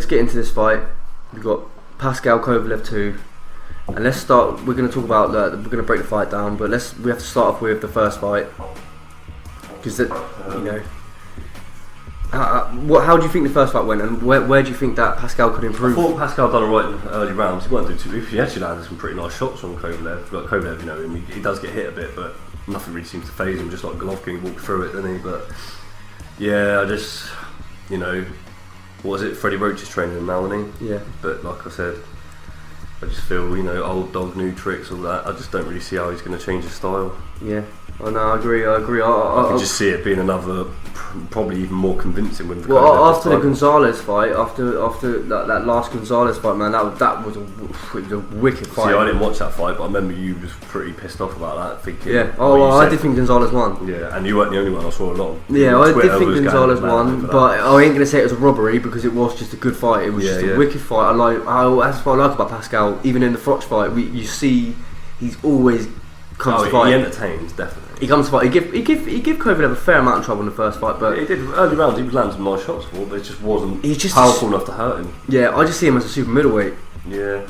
let's get into this fight. We've got Pascal Kovalev 2, and let's start. We're going to talk about we're going to break the fight down, but we have to start off with the first fight because how do you think the first fight went, and where do you think that Pascal could improve? I thought Pascal done alright in the early rounds. He weren't doing too. He actually landed some pretty nice shots on Kovalev. Like Kovalev, he does get hit a bit, but nothing really seems to faze him. Just like Golovkin, he walked through it, didn't he? But yeah, I just what was it? Freddie Roach is training him now, isn't he? Yeah. But like I said, I just feel old dog, new tricks, all that. I just don't really see how he's going to change his style. Yeah. Oh no, I agree. I can just see it being another, probably even more convincing with. After the Gonzalez fight, after that last Gonzalez fight, man, that was a wicked fight. See, I didn't watch that fight, but I remember you was pretty pissed off about that, thinking. Yeah. I did think Gonzalez won. Yeah, and you weren't the only one. I saw a lot. I did think Gonzalez won, but I ain't gonna say it was a robbery because it was just a good fight. It was just a wicked fight. That's what I like about Pascal. Even in the Fox fight, you see he's always comes to fight. He entertains, definitely. He comes to fight. He give Kovalev a fair amount of trouble in the first fight, but he did early rounds. He was landing some nice shots for, but it just wasn't powerful enough to hurt him. Yeah, I just see him as a super middleweight. Yeah,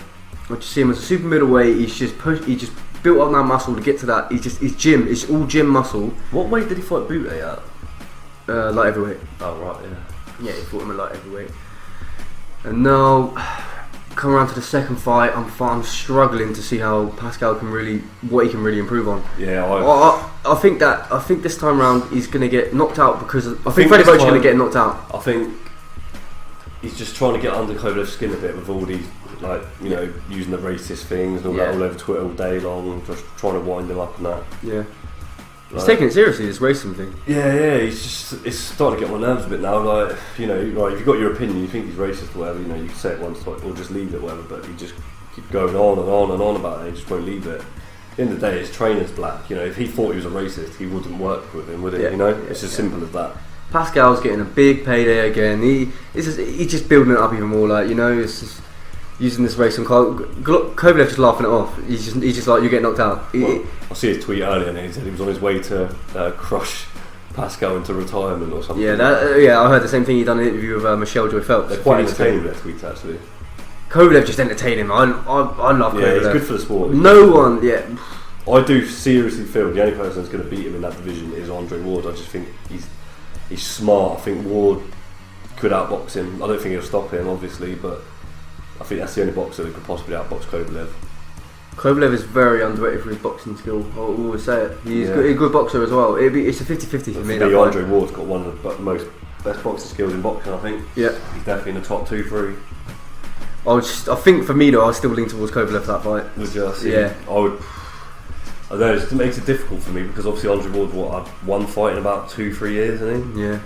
I just see him as a super middleweight. He just built up that muscle to get to that. He's gym. It's all gym muscle. What weight did he fight Butte at? Light heavyweight. Oh right, yeah. Yeah, he fought him at light heavyweight. And now, come around to the second fight, I'm struggling to see how Pascal what he can really improve on. Yeah, I think this time round he's going to get knocked out because I think Freddie Roach is going to get knocked out. I think he's just trying to get under Kovalev's skin a bit with all these using the racist things and all that all over Twitter all day long, just trying to wind him up and that. Yeah. He's taking it seriously, this racism thing. Yeah, it's starting to get my nerves a bit now. Like, if you've got your opinion, you think he's racist or whatever, you can say it once or just leave it, whatever. But he just keeps going on and on and on about it. He just won't leave it. At the end of the day, his trainer's black. If he thought he was a racist, he wouldn't work with him, would he? It's as simple as that. Pascal's getting a big payday again. He's just building it up even more. It's just using this race and Kovalev just laughing it off. He's just like, you get knocked out. I see his tweet earlier and he said he was on his way to crush Pascal into retirement or something. Yeah, I heard the same thing. He done an interview with Michelle Joy Phelps. They're quite entertaining with their tweets actually. Kovalev just entertained him. I love Kovalev. Yeah, he's good for the sport. I do seriously feel the only person that's going to beat him in that division is Andre Ward. I just think he's smart. I think Ward could outbox him. I don't think he'll stop him, obviously, but I think that's the only boxer that could possibly outbox Kovalev. Kovalev is very underrated for his boxing skill. I'll always say it. He's a good boxer as well. It's a 50-50 for me. Andre Ward's got one of the most best boxing skills in boxing, I think. Yeah. He's definitely in the top 2-3. I think for me though, I still lean towards Kovalev for that fight. Would you? Yeah. I would. I don't know, it makes it difficult for me because obviously Andre Ward's had one fight in about 2-3 years, isn't he? Yeah.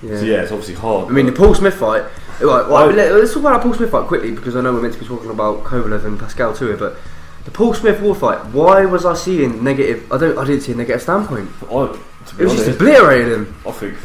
So it's obviously hard. I mean, the Paul Smith fight. Let's talk about that Paul Smith fight quickly because I know we're meant to be talking about Kovalev and Pascal too here, but the Paul Smith Ward fight. Why was I seeing negative? I didn't see a negative standpoint. It was just obliterated him. I think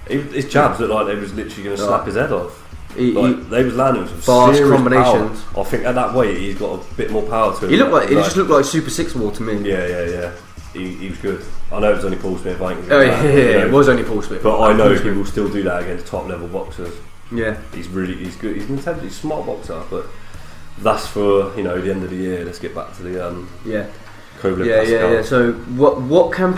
his jabs looked like they was literally going to slap his head off. They was landing some fast combinations. Power. I think at that weight he's got a bit more power to him. It just looked like Super 6 Ward to me. Yeah. He was good. I know it was only Paul Smith. It was only Paul Smith. But I know he will still do that against top level boxers. Yeah, he's good. He's an intelligent, smart boxer. But that's for the end of the year. Let's get back to the Kovalev. Yeah. So what can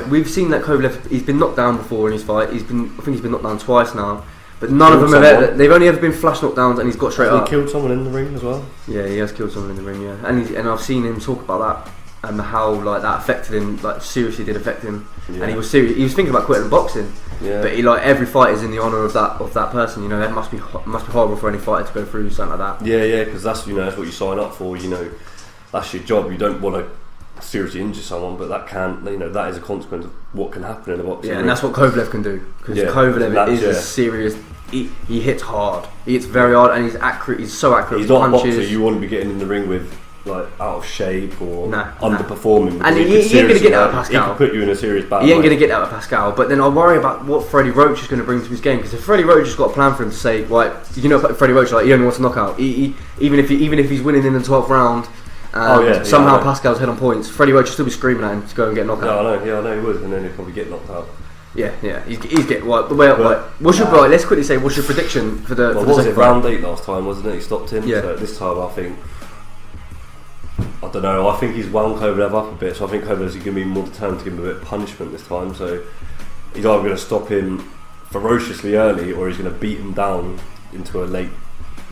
we've seen that Kovalev, he's been knocked down before in his fight. I think he's been knocked down twice now. But none of them they've only ever been flash knockdowns, and he's got straight up. He killed someone in the ring as well. Yeah, he has killed someone in the ring. Yeah, and I've seen him talk about that. And how that affected him, seriously did affect him, and he was serious. He was thinking about quitting boxing, but he every fight is in the honour of that person. It must be horrible for any fighter to go through something like that. Yeah, because that's that's what you sign up for. That's your job. You don't want to seriously injure someone, but that can that is a consequence of what can happen in a boxing. Yeah, and that's what Kovalev can do because Kovalev is a serious. He hits hard. He hits very hard, and he's accurate. He's so accurate. He's not a boxer you want to be getting in the ring with. Out of shape or underperforming, and he ain't going to get that with Pascal. He can put you in a serious battle. He ain't going to get that with Pascal. But then I worry about what Freddie Roach is going to bring to his game, because if Freddie Roach has got a plan for him to say, Freddie Roach, he only wants a knockout. Even if he's winning in the 12th round, Pascal's head on points, Freddie Roach will still be screaming at him to go and get knocked out. I know he would, and then he'll probably get knocked out. Yeah. He's getting what's your right? Let's quickly say what's your prediction for the? Well, for the what was second it? fight? Round 8 last time, wasn't it? He stopped him. Yeah. So this time, I don't know. I think he's wound Kovalev up a bit. So I think Kovalev's going to be more determined to give him a bit of punishment this time. So he's either going to stop him ferociously early, or he's going to beat him down into a late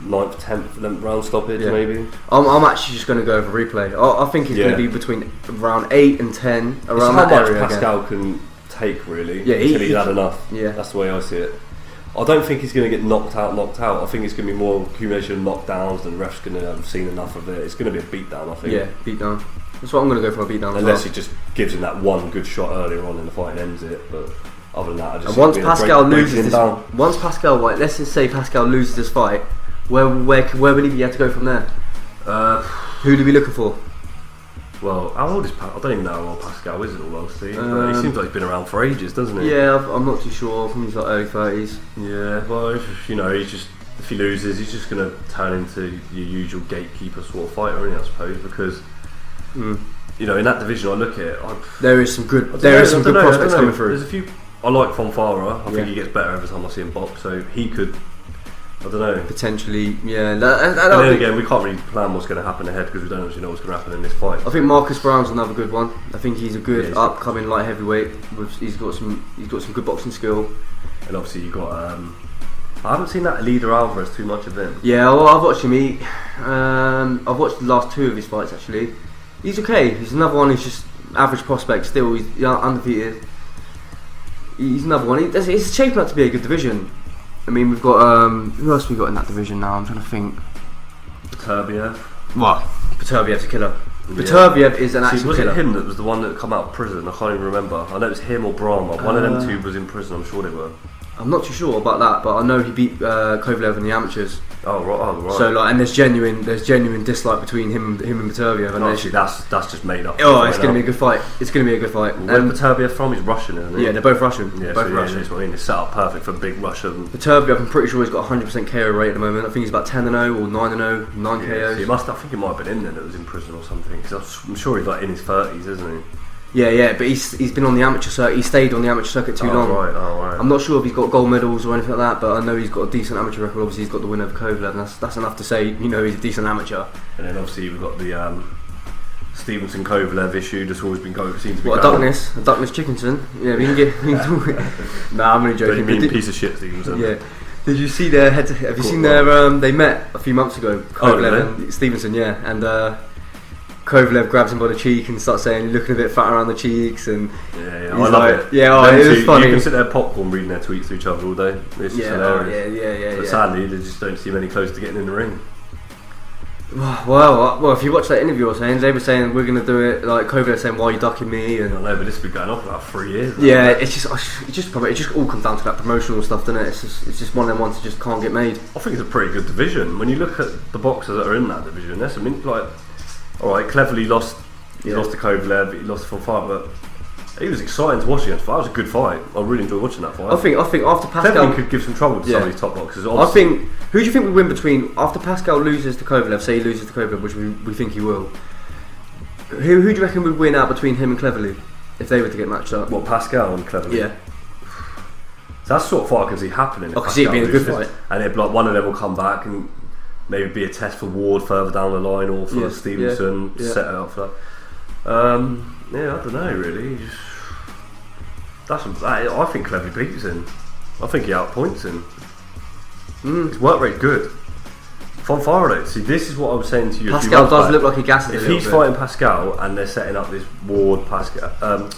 9th, 10th, 11th round stoppage, maybe. I'm actually just going to go for replay. I think it's going to be between round 8 and 10, around that area. How much Pascal can take, really, until he's had enough. Yeah. That's the way I see it. I don't think he's going to get knocked out. I think it's going to be more accumulation of knockdowns, and ref's going to have seen enough of it. It's going to be a beatdown, I think. Yeah, beatdown. That's what I'm going to go for, a beatdown. Unless he just gives him that one good shot earlier on in the fight and ends it. But other than that, I just and once Pascal loses this, let's just say Pascal loses this fight, where would he have to go from there? Who do we looking for? Well, how old is Pascal? I don't even know how old Pascal is, in all honesty. But he seems like he's been around for ages, doesn't he? Yeah, I'm not too sure. I think he's like early 30s. Yeah, well, he's just, if he loses, he's just going to turn into your usual gatekeeper sort of fighter, isn't he, I suppose? Because in that division, I look at it. There is some good prospects coming through. There's a few. I like Fonfara. I think he gets better every time I see him box. So he could. I don't know. Potentially, yeah. And then again, we can't really plan what's going to happen ahead because we don't actually know what's going to happen in this fight. I think Marcus Brown's another good one. I think he's a good upcoming light heavyweight. He's got some good boxing skill. And obviously you got. I haven't seen that Leader Alvarez too much of him. Yeah, well, I've watched him eat. I've watched the last 2 of his fights actually. He's okay. He's another one who's just average prospect. Still, he's undefeated. He's another one. It's shaping up to be a good division. I mean, we've got who else we got in that division now? I'm trying to think. Beterbiev. What? Beterbiev's a killer. Beterbiev is an actual killer. Was it him that was the one that come out of prison? I can't even remember. I know it was him or Brahma. One of them two was in prison. I'm sure they were. I'm not too sure about that, but I know he beat Kovalev in the amateurs. Oh right. So and there's genuine dislike between him and Beterbiev. And actually, that's just made up. Oh, it's going to be a good fight. It's going to be a good fight. Where Beterbiev from? He's Russian, isn't he? Yeah, they're both Russian. Yeah, both Russian. That's what I mean. It's set up perfect for big Russian. Beterbiev, I'm pretty sure he's got 100% KO rate at the moment. I think he's about 10-0 or 9-0, 9 KOs. I think he might have been in there that was in prison or something. Because I'm sure he's like in his 30s, isn't he? Yeah, but he's been on the amateur circuit. He stayed on the amateur circuit too long. Right. I'm not sure if he's got gold medals or anything like that, but I know he's got a decent amateur record. Obviously, he's got the win over Kovalev, and that's enough to say he's a decent amateur. And then obviously we've got the Stevenson Kovalev issue that's always been going. Seems to be a Duckness Chickenson. Yeah, we can get. Nah, I'm only joking. Don't you mean piece of shit Stevenson? Yeah. Did you see their head? Have you seen their? They met a few months ago. Kovalev and Stevenson, yeah, and. Kovalev grabs him by the cheek and starts saying, looking a bit fat around the cheeks, and I love it. Yeah, it was funny. You can sit there popcorn reading their tweets to each other all day. It's just hilarious. Yeah. But sadly, they just don't seem any close to getting in the ring. Well, if you watch that interview, they were saying we're going to do it. Like Kovalev saying, "Why are you ducking me?" And I know, but this has been going on for about 3 years. Yeah, it just all comes down to that promotional stuff, doesn't it? It's just one of them ones that just can't get made. I think it's a pretty good division. When you look at the boxers that are in that division, there's some like. Alright, Cleverly lost. He lost to Kovalev. He lost to Fonfara, but he was exciting to watch against. That was a good fight. I really enjoyed watching that fight. I think after Pascal Cleverly could give some trouble to some of these top boxers. Obviously. Who do you think we win between after Pascal loses to Kovalev? Say he loses to Kovalev, which we think he will. Who do you reckon would win out between him and Cleverly if they were to get matched up? What, Pascal and Cleverly? Yeah. So that's sort of fight I can see happening. I can see it being a good fight, and it'd be like one of them will come back and. Maybe be a test for Ward further down the line, or for Stevenson set it up for that. I don't know really. I think Cleverly beats him. I think he outpoints him. His work rate's good. Fonfara, see, this is what I was saying to you. Pascal does look like he gasses. If he's fighting Pascal and they're setting up this Ward Kovalev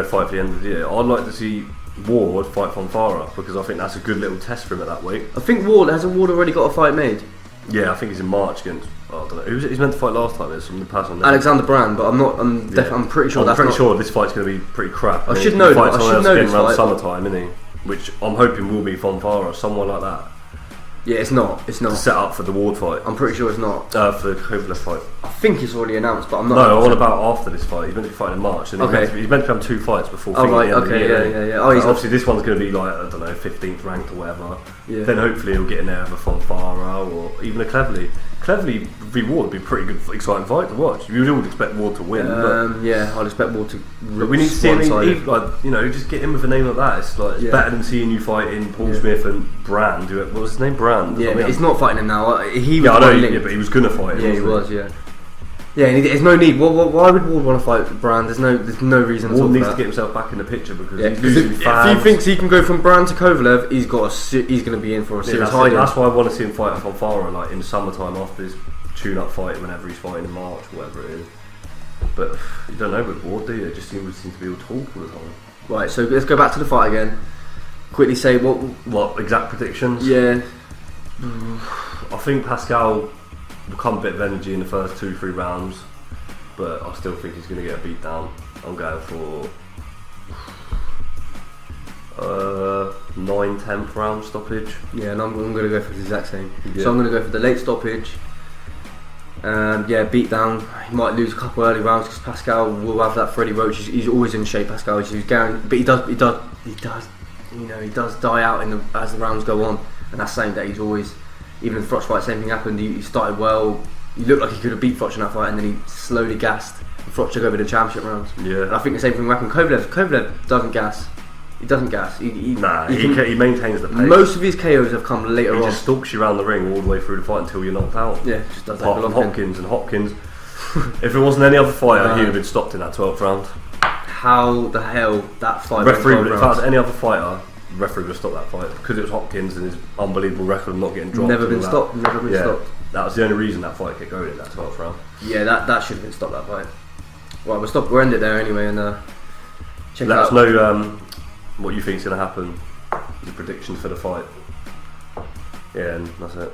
fight for the end of the year, I'd like to see Ward fight Fonfara because I think that's a good little test for him at that weight. I think Ward already got a fight made. Yeah, I think he's in March against. I don't know. He's meant to fight last time. There's some person. Alexander Brand, but I'm pretty sure. I'm pretty sure this fight's going to be pretty crap. I should know this around fight. Summertime, isn't he? Which I'm hoping will be Fonfara, someone like that. Yeah, it's not. To set up for the Ward fight. I'm pretty sure it's not. For the Kovalev fight. I think it's already announced, but I'm not. No, I want about after this fight. He's meant to be fighting in March. And he's meant to have 2 fights before. Oh right, okay, yeah. Oh, obviously this one's going to be like, I don't know, 15th ranked or whatever. Yeah. Then hopefully he'll get in there with a Fonfara or even a Cleverly. cleverly v Ward would be a pretty good, exciting fight to watch. You would expect Ward to win. I'd expect Ward to. But we need to see him, like, you know, just get him with a name like that. It's like it's better than seeing you fighting Paul Smith and Brand. What was his name? Brand. Yeah, but he's not fighting him now. He was but he was gonna fight him. Yeah, he was. Yeah. Yeah, and there's no need. Why would Ward want to fight Brand? There's no reason. Ward needs to get himself back in the picture because he's losing if fans. he thinks he can go from Brand to Kovalev, he's going to be in for a serious hiding. That's why I want to see him fight Fonfara, like in the summertime after his tune-up fight, whenever he's fighting in March, whatever it is. But you don't know with Ward, do you? It just seems to be all talk all the time. Right, so let's go back to the fight again. Quickly say what exact predictions? Yeah, I think Pascal will come a bit of energy in the first 2-3 rounds, but I still think he's going to get a beat down. I'm going for 9-10th round stoppage. Yeah, and I'm going to go for the exact same. Yeah. So I'm going to go for the late stoppage. Beat down. He might lose a couple early rounds because Pascal will have that Freddie Roach. He's always in shape. Pascal, he's guaranteed, but he does. You know, he does die out as the rounds go on, and that's saying that he's always. Even in the Froch fight, same thing happened. He started well. He looked like he could have beat Froch in that fight, and then he slowly gassed. And Froch took over the championship rounds. Yeah, and I think the same thing will happen. Kovalev doesn't gas. He doesn't gas. He maintains the pace. Most of his KOs have come later on. He just stalks you around the ring all the way through the fight until you're knocked out. Yeah, just does apart from Hopkins. If it wasn't any other fighter, he'd have been stopped in that 12th round. How the hell that fight? Referee, if that was any other fighter, the referee would have stopped that fight because it was Hopkins and his unbelievable record of not getting dropped. Never been stopped. That was the only reason that fight kept going in that 12th round. Yeah, that should have been stopped, that fight. Well, we'll end it there anyway, and check Let out. us know what you think is going to happen. The predictions for the fight. Yeah, and that's it.